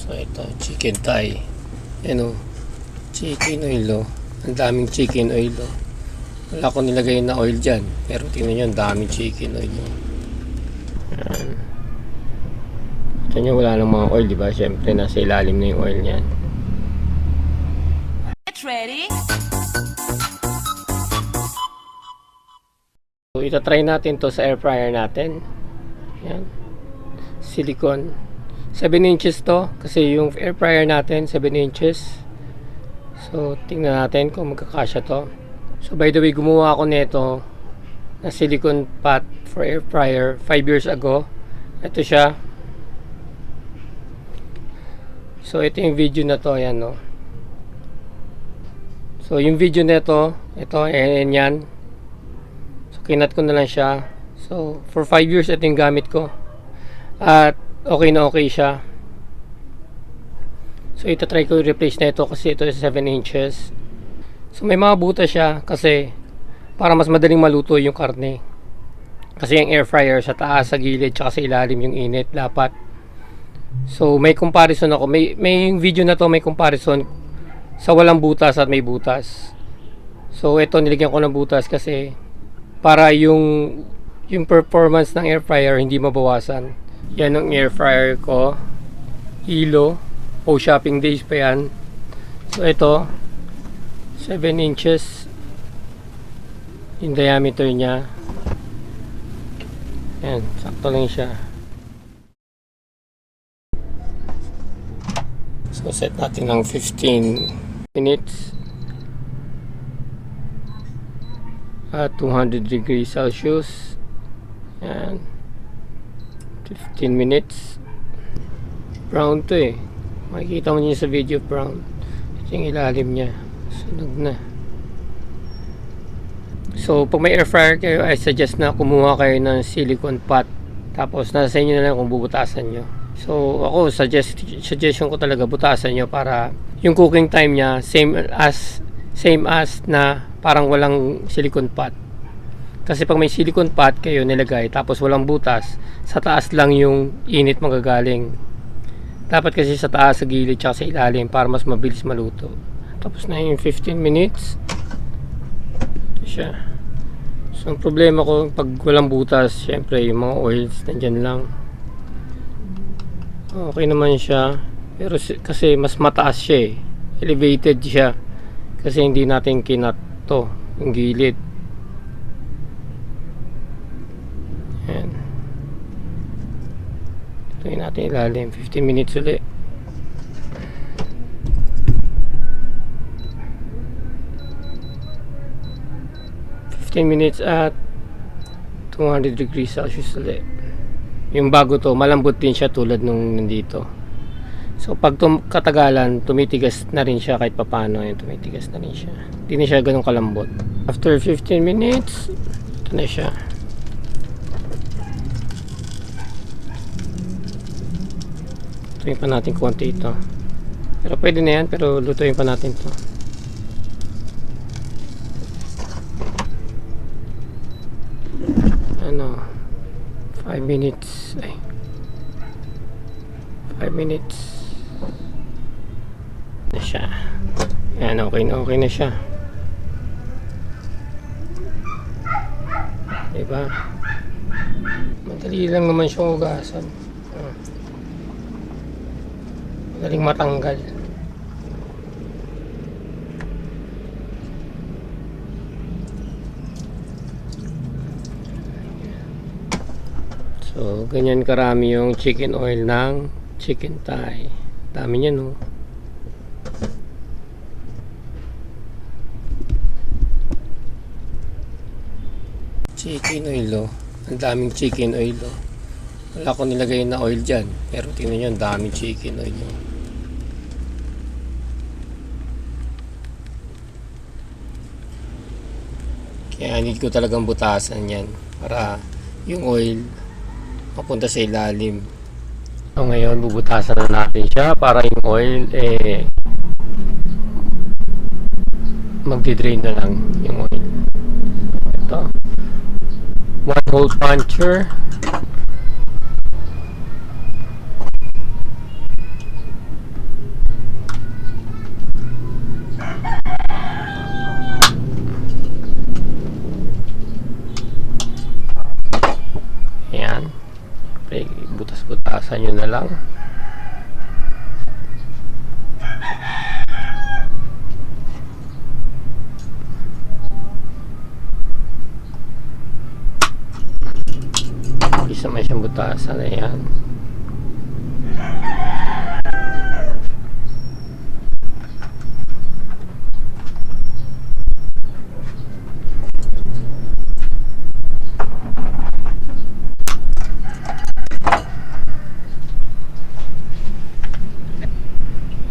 So ito, chicken thigh. Yan o, chicken oil o. Ang daming chicken oil o. Wala akong nilagay na oil dyan. Pero tingnan nyo, ang daming chicken oil o. Yan. Ito nyo, wala nang mga oil, diba? Siyempre, nasa ilalim na yung oil nyan. Get ready. So, itatry natin to sa air fryer natin. Yan. Silicone. 7 inches to. Kasi yung air fryer natin, 7 inches. So, tingnan natin kung magkakasya to. So, by the way, gumawa ako nito na silicone pot for air fryer 5 years ago. Ito siya. So, ito yung video na to. Ayan, no. So, yung video nito, ito, ayan yan. So, kinat ko na lang siya. So, for 5 years, ito yung gamit ko. At, okay na okay siya. So, ito try ko i-replace na ito kasi ito is 7 inches. So, may mga butas siya kasi para mas madaling maluto yung karne. Kasi yung air fryer sa taas, sa gilid, tsaka sa ilalim yung init, dapat. So, may comparison ako. May video na to, may comparison sa walang butas at may butas. So, ito niligyan ko ng butas kasi para yung performance ng air fryer hindi mabawasan. Yan ang air fryer ko. Hilo. Post shopping days pa yan. So, ito 7 inches yung diameter niya. Yan, sakto lang siya. So, set natin ng 15 minutes at 200 degrees Celsius. Yan, 15 minutes. Brown to eh. Makikita mo niyo sa video, brown. Ito yung ilalim niya. Sunog na. So, pag may air fryer kayo, I suggest na kumuha kayo ng silicone pot. Tapos, nasa inyo na lang kung bubutasan nyo. So, ako, suggestion ko talaga, butasan nyo para yung cooking time niya, same as na parang walang silicone pot. Kasi pag may silicone pot kayo nilagay, tapos walang butas, sa taas lang yung init magagaling. Dapat kasi sa taas, sa gilid, tsaka sa ilalim para mas mabilis maluto. Tapos na yung 15 minutes. Ito siya. So, ang problema ko, pag walang butas, syempre, yung mga oils, nandyan lang. Okay naman siya. Pero kasi mas mataas siya eh. Elevated siya. Kasi hindi natin kinat to, yung gilid. Ayan. Ito natin ilalim. 15 minutes ulit. 15 minutes at 200 degrees Celsius ulit. Yung bago to, malambot din siya tulad nung nandito. So pag katagalan, tumitigas na rin siya kahit papano. Yan, tumitigas na rin siya. Hindi na siya ganun kalambot. After 15 minutes, ito na siya. Lutuin pa natin konti ito. Pero pwede na yan, pero lutuin pa natin ito. Ano, 5 minutes. Ay, 5 minutes na siya. Yan, okay na siya. Diba? Madali lang naman siyang hugasan. Madaling matanggal. So, ganyan karami yung chicken oil ng chicken thigh. Dami niya, no? Chicken oil, oh. Ang daming chicken oil, oh. Wala ko nilagay na oil dyan. Pero tingnan nyo, ang daming chicken oil, oh. Kaya need ko talagang butasan yan para yung oil mapunta sa ilalim. So ngayon bubutasan na natin siya para yung oil magdi-drain na lang yung oil. Ito, 1 hole puncher. lang. Isa may siyang butasan na yan.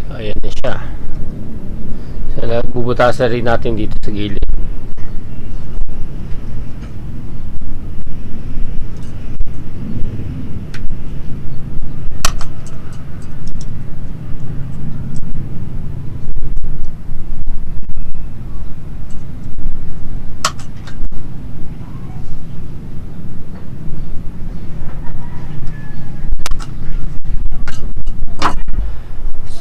So ayan na siya. So bubutasan rin natin dito sa gilid.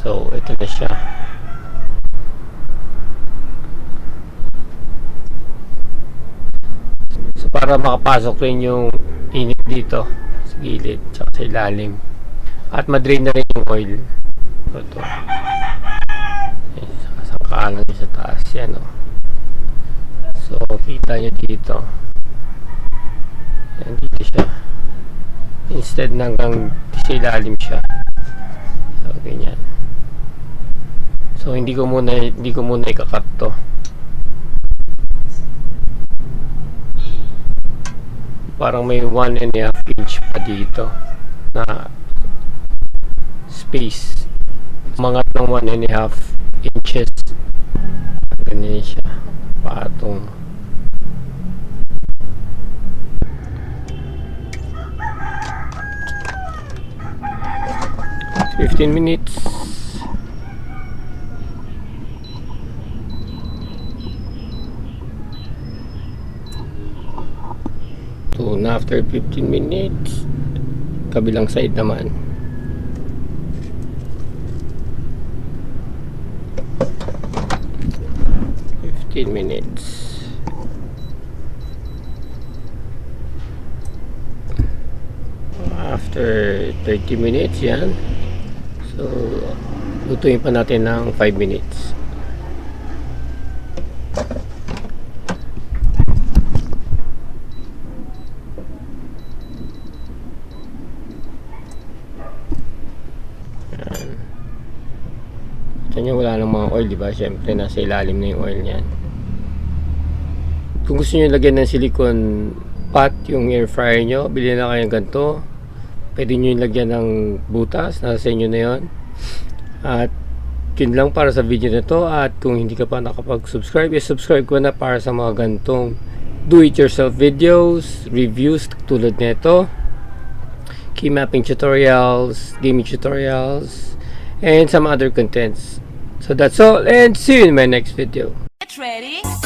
So, ito na siya. So, para makapasok rin yung init dito sa gilid, tsaka sa ilalim. At madrain na rin yung oil. Ito. Sangkaan lang sa taas. Yan, oh. So, kita nyo dito. Yan, dito siya. Instead na hanggang sa ilalim siya. So, ganyan. So hindi ko muna ikakat to. Parang may 1.5 inch pa dito na space. Mga ng 1.5 inches. Ganyan siya. Patong. $15 minutes. So, after 15 minutes, kabilang side naman. Minutes. After 30 minutes, yan. So, lutuin pa natin ng 5 minutes. Yan. Wala ng mga oil, diba? Siyempre, nasa ilalim na yung oil niyan. Kung gusto nyo lagyan ng silicone pot yung air fryer nyo, bilhin na kayo ng ganito. Pwede nyo lagyan ng butas, nasa inyo na yun. At yun lang para sa video na to. At kung hindi ka pa nakapag-subscribe, subscribe ko na para sa mga ganitong do-it-yourself videos, reviews tulad nito, key mapping tutorials, gaming tutorials, and some other contents. So that's all, and see you in my next video. Get ready.